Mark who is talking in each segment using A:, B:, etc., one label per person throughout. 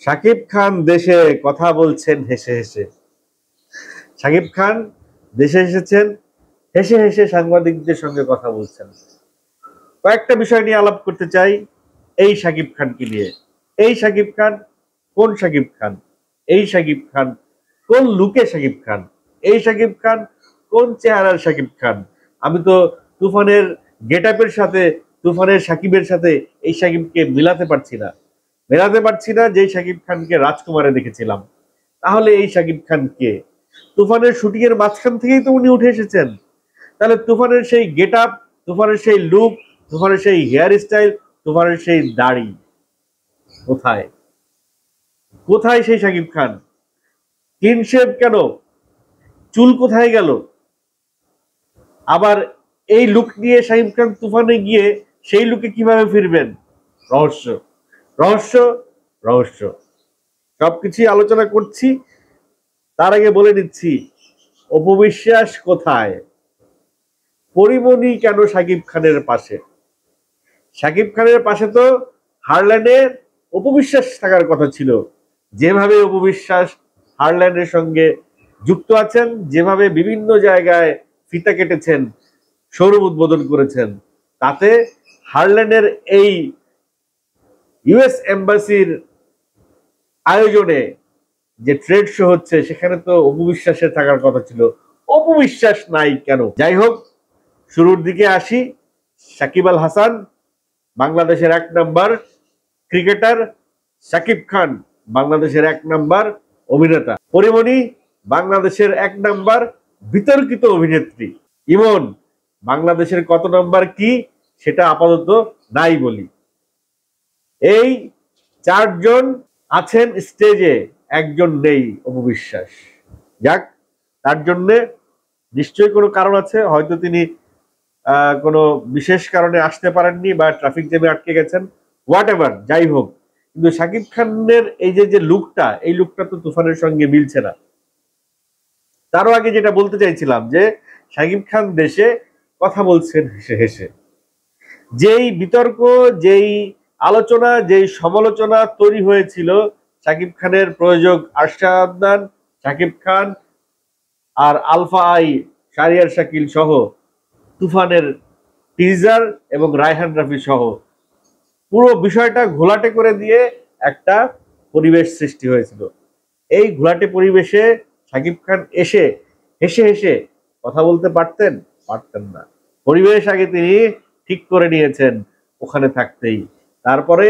A: শাকিব খান দেশে কথা বলছেন হেসে হেসে। শাকিব খান দেশে এসেছেন, হেসে হেসে সাংবাদিকদের সঙ্গে কথা বলছেন। কয়েকটা বিষয় নিয়ে আলাপ করতে চাই এই শাকিব খানকে নিয়ে। এই শাকিব খান কোন শাকিব খান? এই শাকিব খান কোন লুকে শাকিব খান? এই শাকিব খান কোন চেহারার শাকিব খান? আমি তো তুফানের গেট আপের সাথে, তুফানের শাকিবের সাথে এই শাকিবকে মেলাতে পারছি না যে শাকিব খানকে রাজকুমারে দেখেছিলাম। তাহলে এই শাকিব খান কে? তুফানের শুটিং এর মাঝখান থেকেই তো উনি উঠে এসেছেন। তাহলে তুফানের সেই গেট আপ, তুফানের সেই লুক, তুফানের সেই হেয়ার স্টাইল, তুফানের সেই দাড়ি কোথায়? কোথায় সেই শাকিব খান? ক্লিন শেভ কেন? চুল কোথায় গেল? আবার এই লুক নিয়ে শাকিব খান তুফানে গিয়ে সেই লুকে কিভাবে ফিরবেন? রহস্য, রহস্য, রহস্য। সবকিছুই আলোচনা করছি। তার আগে বলে দিচ্ছি, অপবিশ্বাস কোথায়? পরিমণি কেন শাকিব খানের পাশে? শাকিব খানের পাশে তো হারল্যান্ডের অপবিশ্বাস থাকার কথা ছিল। যেভাবে অপবিশ্বাস হারল্যান্ডের সঙ্গে যুক্ত আছেন, যেভাবে বিভিন্ন জায়গায় ফিতা কেটেছেন, শোরুম উদ্বোধন করেছেন, তাতে হারল্যান্ডের এই ইউএস এম্বাসির আয়োজনে যে ট্রেড শো হচ্ছে সেখানে তো অপবিশ্বাসের থাকার কথা ছিল। অপবিশ্বাস নাই কেন? যাই হোক, শুরুর দিকে আসি। সাকিব আল হাসান বাংলাদেশের 1 নাম্বার ক্রিকেটার, শাকিব খান বাংলাদেশের 1 নাম্বার অভিনেতা, পরিমণি বাংলাদেশের 1 নাম্বার বিতর্কিত অভিনেত্রী, ইমন বাংলাদেশের কত নাম্বার কি সেটা আপাতত নাই বলি। এই 4 জন আছেন স্টেজে, একজন নেই অপবিশ্বাস। যাক, তার জন্য নিশ্চয়ই কোনো কারণ আছে। হয়তো তিনি কোনো বিশেষ কারণে আসতে পারেননি বা ট্রাফিক জ্যামে আটকে গেছেন, হোয়াট এভার, যাই হোক। কিন্তু শাকিব খানের এই যে লুকটা, এই লুকটা তো তুফানের সঙ্গে মিলছে না। তারও আগে যেটা বলতে চাইছিলাম যে শাকিব খান দেশে কথা বলছেন হেসে হেসে। যেই বিতর্ক, যেই আলোচনা, যেই সমালোচনা তৈরি হয়েছিল শাকিব খানের প্রযোজক আরশাদ আদনান, শাকিব খান আর আলফা আই শাহরিয়ার শাকিল সহ, তুফানের টিজার এবং রায়হান রাফি সহ পুরো বিষয়টা ঘোলাটে করে দিয়ে একটা পরিবেশ সৃষ্টি হয়েছিল। এই ঘোলাটে পরিবেশে শাকিব খান এসে হেসে হেসে কথা বলতে পারতেন? পারতেন না। পরিবেশ আগে তিনি ঠিক করে নিয়েছেন ওখানে থাকতেই, তারপরে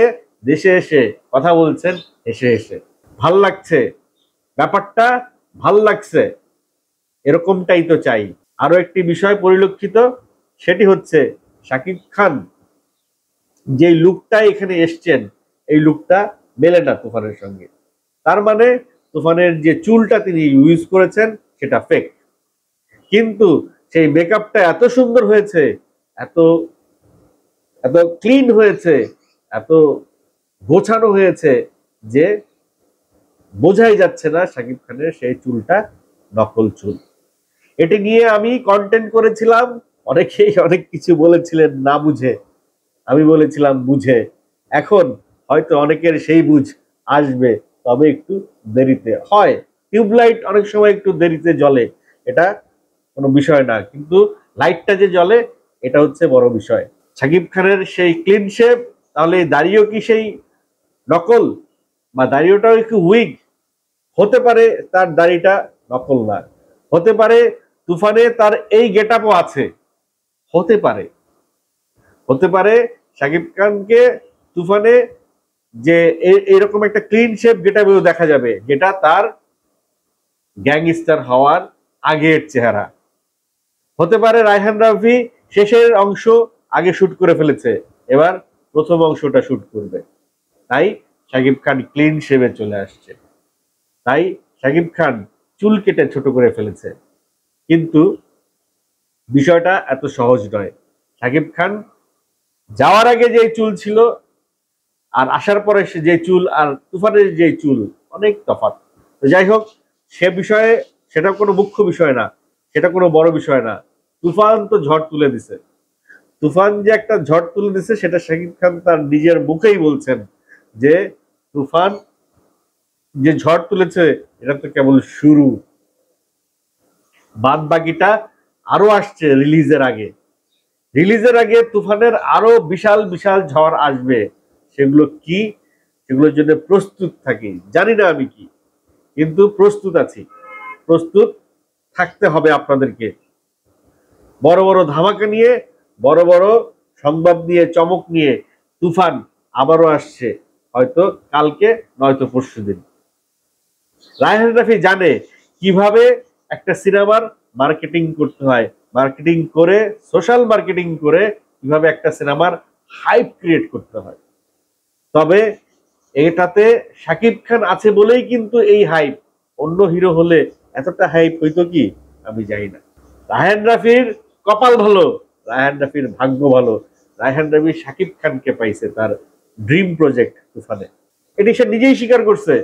A: দেশে এসে কথা বলছেন হেসে হেসে। ভাল লাগছে ব্যাপারটা, ভাল লাগছে, এরকমটাই তো চাই। আরো একটি বিষয় পরিলক্ষিত, সেটি হচ্ছে শাকিব খান যে লুকটা এখানে এসছেন, এই লুকটা মেলে না তুফানের সঙ্গে। তার মানে তুফানের যে চুলটা তিনি ইউজ করেছেন সেটা ফেক, কিন্তু সেই মেকআপটা এত সুন্দর হয়েছে, এত এত ক্লিন হয়েছে, এত গোছানো হয়েছে যে বোঝাই যাচ্ছে না শাকিব খানের সেই চুলটা নকল চুল। এটি নিয়ে আমি কন্টেন্ট করেছিলাম, অনেকেই অনেক কিছু বলেছিলেন না বুঝে, আমি বলেছিলাম বুঝে। এখন হয়তো অনেকের সেই বুঝ আসবে, তবে একটু দেরিতে হয়। টিউবলাইট অনেক সময় একটু দেরিতে জ্বলে, এটা কোনো বিষয় না, কিন্তু লাইটটা যে জ্বলে এটা হচ্ছে বড় বিষয়। শাকিব খানের সেই ক্লিন শেভ, তাহলে দাড়িও কি সেই নকল? বা দাড়িওটাও একটু উইগ? হতে পারে তার দাড়িটা নকল না, হতে পারে তুফানে তার এই গেট আপও আছে, হতে পারে, হতে পারে শাকিব খানকে তুফানে যে এরকম একটা ক্লিন শেপ গেটাপেও দেখা যাবে, যেটা তার গ্যাংস্টার হওয়ার আগের চেহারা। হতে পারে রায়হান রাফি শেষের অংশ আগে শুট করে ফেলেছে, এবার প্রথম অংশটা শুট করবে, তাই শাকিব খান ক্লিন শেপে চলে আসছে, তাই শাকিব খান চুল কেটে ছোট করে ফেলেছে। কিন্তু বিষয়টা এত সহজ নয়। শাকিব খান যাওয়ার আগে যে চুল ছিল আর আসার পরে যে চুল, আর তুফানের যে চুল, অনেক তফাৎ। তো যাই হোক, সে বিষয়ে সেটা কোনো মুখ্য বিষয় না, সেটা কোনো বড় বিষয় না। তুফান তো ঝড় তুলে দিছে, তুফান যে একটা ঝড় তুলে দিছে সেটা শাকিব খান তার নিজের মুখেই বলছেন যে তুফান যে ঝড় তুলেছে এটা তো কেবল শুরু, বাদ বাকিটা আরো আসছে রিলিজের আগে তুফানের আরো বিশাল বিশাল ঝড় আসবে। সেগুলো কি, সেগুলোর জন্য প্রস্তুত থাকি, জানি না আমি কি, কিন্তু প্রস্তুত আছি, প্রস্তুত থাকতে হবে আপনাদেরকে। বড় বড় ধামাকা নিয়ে, বড় বড় সংবাদ নিয়ে, চমক নিয়ে তুফান আবারও আসছে, হয়তো কালকে নয়তো পরশুদিন। রায়হান রাফি জানে কিভাবে একটা সিনেমার মার্কেটিং করতে হয়, মার্কেটিং করে, সোশ্যাল মার্কেটিং করে কিভাবে একটা সিনেমার হাইপ ক্রিয়েট করতে হয়। তবে এটাতে শাকিব খান আছে বলেই কিন্তু এই হাইপ, অন্য হিরো হলে এতটা হাইপ হইতো কি আমি জানি না। রায়হান রাফির কপাল ভালো, রায়হান রাফির ভাগ্য ভালো, রায়হান রাফি শাকিব খানকে পাইছে তার ড্রিম প্রজেক্ট তুফানে। এটি সে নিজেই স্বীকার করছে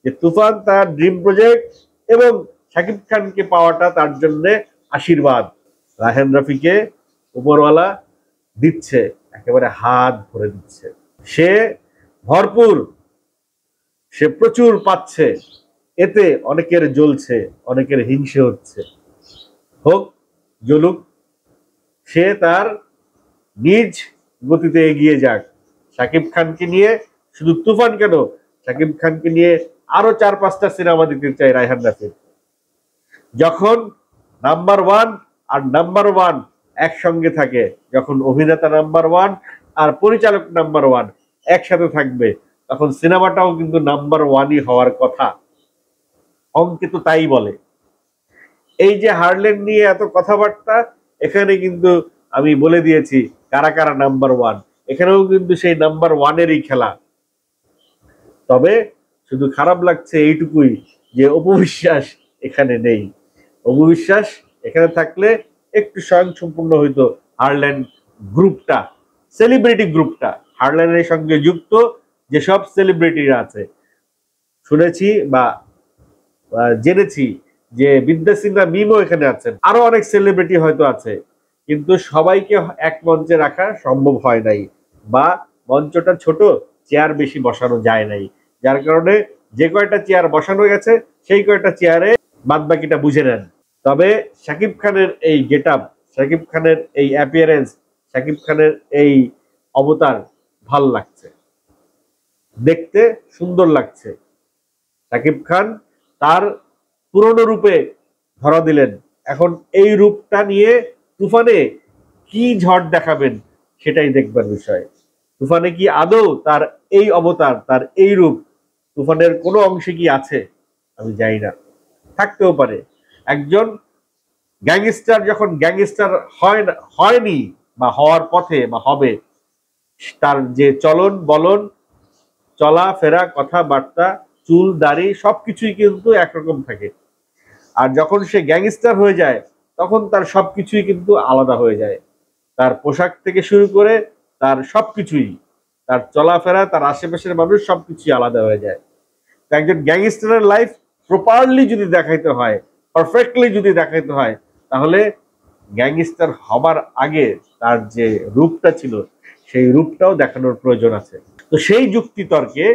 A: যে তুফান তার ড্রিম প্রজেক্ট এবং শাকিব খানকে পাওয়াটা তার জন্য আশীর্বাদ। রায়হান রাফিকে উপরওয়ালা দিচ্ছে, একেবারে হাত ভরে দিচ্ছে, সে ভরপুর, সে প্রচুর পাচ্ছে, এতে অনেকের জ্বলছে, অনেকের হিংসে হচ্ছে, হোক জ্বলুক, সে তার নিজ গতিতে এগিয়ে যাক। শাকিব খানকে নিয়ে, শুধু তুফান কেন, শাকিব খানকে নিয়ে আরো 4-5টা সিনেমা দিতে চাই রায়হান রাফি। যখন নাম্বার ওয়ান আর নাম্বার ওয়ান একসঙ্গে থাকে, যখন অভিনেতা নাম্বার ওয়ান আর পরিচালক নাম্বার ওয়ান একসাথে থাকবে, তখন সিনেমাটাও কিন্তু নাম্বার ওয়ানই হওয়ার কথা। অঙ্কে তো তাই বলে। এই যে হারল্যান্ড নিয়ে এত কথাবার্তা, এখানে কিন্তু আমি বলে দিয়েছি কারা কারা নাম্বার ওয়ান, এখানেও কিন্তু সেই নাম্বার ওয়ানেরই খেলা। তবে শুধু খারাপ লাগছে এইটুকুই যে অপবিশ্বাস এখানে নেই। অপবিশ্বাস এখানে থাকলে একটু স্বয়ংসম্পূর্ণ হইতো হারল্যান্ড গ্রুপটা, সেলিব্রিটি গ্রুপটা, হারল্যান্ডের সঙ্গে যুক্ত যেসব সেলিব্রিটিরা আছে। শুনেছি বা জেনেছি যে বিদ্যা সিনহা মিমও এখানে আছেন, আরো অনেক সেলিব্রিটি হয়তো আছে, কিন্তু সবাইকে এক মঞ্চে রাখা সম্ভব হয় নাই, বা মঞ্চটা ছোট, চেয়ার বেশি বসানো যায় নাই, যার কারণে যে কয়টা চেয়ার বসানো গেছে সেই কয়টা চেয়ারে বাদ বাকিটা বুঝে নেন। তবে শাকিব খানের এই গেট আপ, শাকিব খানের এই অ্যাপিয়ারেন্স, শাকিব খানের এই অবতার ভাল লাগছে, দেখতে সুন্দর লাগছে। শাকিব খান তার পুরনো রূপে ধরা দিলেন, এখন এই রূপটা নিয়ে তুফানে কি ঝড় দেখাবেন সেটাই দেখবার বিষয়। তুফানে কি আদৌ তার এই অবতার, তার এই রূপ তুফানের কোনো অংশে কি আছে আমি জানি না, থাকতেও পারে। একজন গ্যাংস্টার যখন গ্যাংস্টার হয়নি বা হওয়ার পথে বা হবে, তার যে চলন বলন, চলাফেরা, কথাবার্তা, চুল দাড়ি সবকিছুই কিন্তু একরকম থাকে। আর যখন সে গ্যাংস্টার হয়ে যায় তখন তার সবকিছুই কিন্তু আলাদা হয়ে যায়, তার পোশাক থেকে শুরু করে তার সবকিছুই, তার চলাফেরা, তার আশেপাশের মানুষ সবকিছুই আলাদা হয়ে যায়। একজন গ্যাংস্টারের লাইফ প্রপারলি যদি দেখাইতে হয়, পারফেক্টলি যদি দেখাইতে হয়, তাহলে গ্যাংস্টার হবার আগে তার যে রূপটা ছিল সেই রূপটাও দেখানোর প্রয়োজন আছে। তো সেই যুক্তি তর্কে,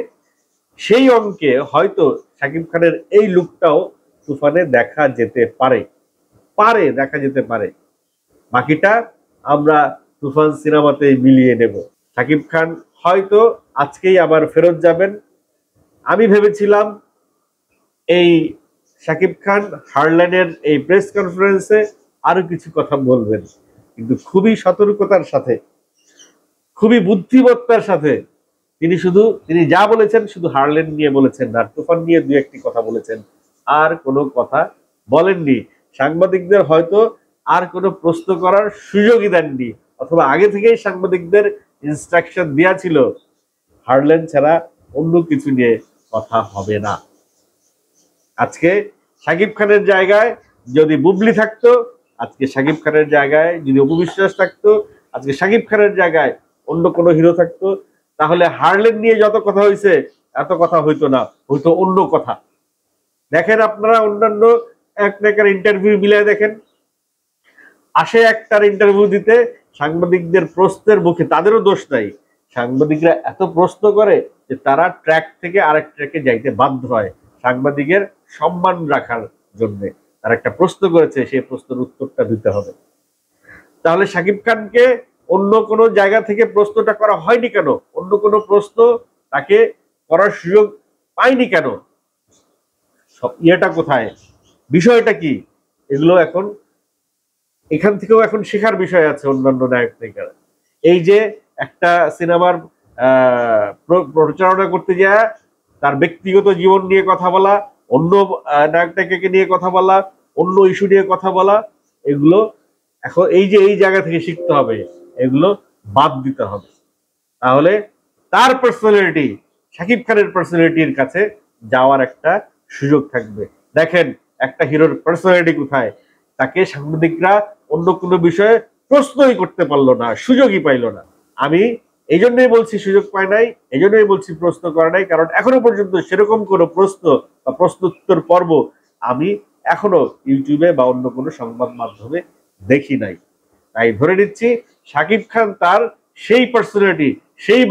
A: সেই অঙ্কে হয়তো শাকিব খানের এই লুকটাও তুফানে দেখা যেতে পারে, দেখা যেতে পারে। বাকিটা আমরা তুফান সিনেমাতে মিলিয়ে নেব। শাকিব খান হয়তো আজকেই আবার ফেরত যাবেন। আমি ভেবেছিলাম এই শাকিব খান হারল্যান্ডের এই প্রেস কনফারেন্সে আরো কিছু কথা বলবেন, কিন্তু খুবই সতর্কতার সাথে, খুবই বুদ্ধিমত্তার সাথে তিনি যা বলেছেন শুধু হারল্যান্ড নিয়ে বলেছেন, আর তুফান নিয়ে দু একটি কথা বলেছেন, আর কোনো কথা বলেননি। সাংবাদিকদের হয়তো আর কোনো প্রশ্ন করার সুযোগই দেননি, অথবা আগে থেকেই সাংবাদিকদের ইনস্ট্রাকশন দেওয়া ছিল হারল্যান্ড ছাড়া অন্য কিছু নিয়ে কথা হবে না। আজকে শাকিব খানের জায়গায় যদি বুবলি থাকতো, আজকে শাকিব খানের জায়গায় যদি অপবিশ্বাস থাকতো, আজকে শাকিব খানের জায়গায় অন্য কোনো হিরো থাকতো, তাহলে হারল্যান্ড নিয়ে যত কথা হয়েছে এত কথা হইতো না, হইতো অন্য কথা। দেখেন আপনারা অন্যান্য একটার ইন্টারভিউ মিলিয়ে দেখেন, আসে একটার ইন্টারভিউ দিতে, সাংবাদিকদের প্রশ্নের মুখে, তাদেরও দোষ নাই, সাংবাদিকরা এত প্রশ্ন করে যে তারা ট্র্যাক থেকে আরেক ট্র্যাকে যাইতে বাধ্য হয়, সাংবাদিকের সম্মান রাখার জন্য তার একটা প্রশ্ন করেছে, সেই প্রশ্নের উত্তরটা দিতে হবে। তাহলে শাকিব খানকে অন্য কোনো জায়গা থেকে প্রশ্নটা করা হয়নি কেন? অন্য কোনো প্রশ্ন তাকে করার সুযোগ পায়নি কেন? ইয়েটা কোথায়, বিষয়টা কি? এগুলো এখন এখান থেকেও এখন শেখার বিষয় আছে অন্যান্য নায়ক নায়িকারা। এই যে একটা সিনেমার প্রচারণা করতে যায় তার ব্যক্তিগত জীবন নিয়ে কথা বলা, অন্য নায়ক নায়িকাকে নিয়ে কথা বলা, অন্য ইস্যু নিয়ে কথা বলা, এগুলো এখন এই জায়গা থেকে শিখতে হবে, এগুলো বাদ দিতে হবে। তাহলে তার পার্সোনালিটি, শাকিব খানের পার্সোনালিটির কাছে যাওয়ার একটা সুযোগ থাকবে। দেখেন একটা হিরোর পার্সোনালিটি কোথায়, তাকে সাংবাদিকরা অন্য কোনো বিষয়ে প্রশ্নই করতে পারলো না, সুযোগই পাইল না। আমি এই জন্যই বলছি সুযোগ পায় নাই, এই জন্যই বলছি প্রশ্ন করে নাই, কারণ এখনো পর্যন্ত সেরকম কোনো প্রশ্ন বা প্রশ্নোত্তর পর্ব আমি এখনো ইউটিউবে বা অন্য কোনো সংবাদ মাধ্যমে দেখি নাই। তাই ধরে নিচ্ছি শাকিব খান তার সেই পার্সোনালিটি, সেই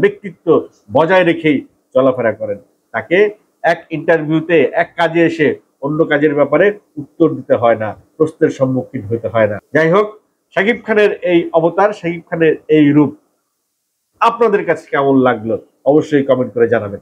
A: ব্যক্তিত্ব বজায় রেখেই চলাফেরা করেন। তাকে এক ইন্টারভিউতে এক কাজে এসে অন্য কাজের ব্যাপারে উত্তর দিতে হয় না, প্রশ্নের সম্মুখীন হতে হয় না। যাই হোক, শাকিব খানের এই অবতার, শাকিব খানের এই রূপ আপনাদের কাছে কেমন লাগলো অবশ্যই কমেন্ট করে জানাবেন।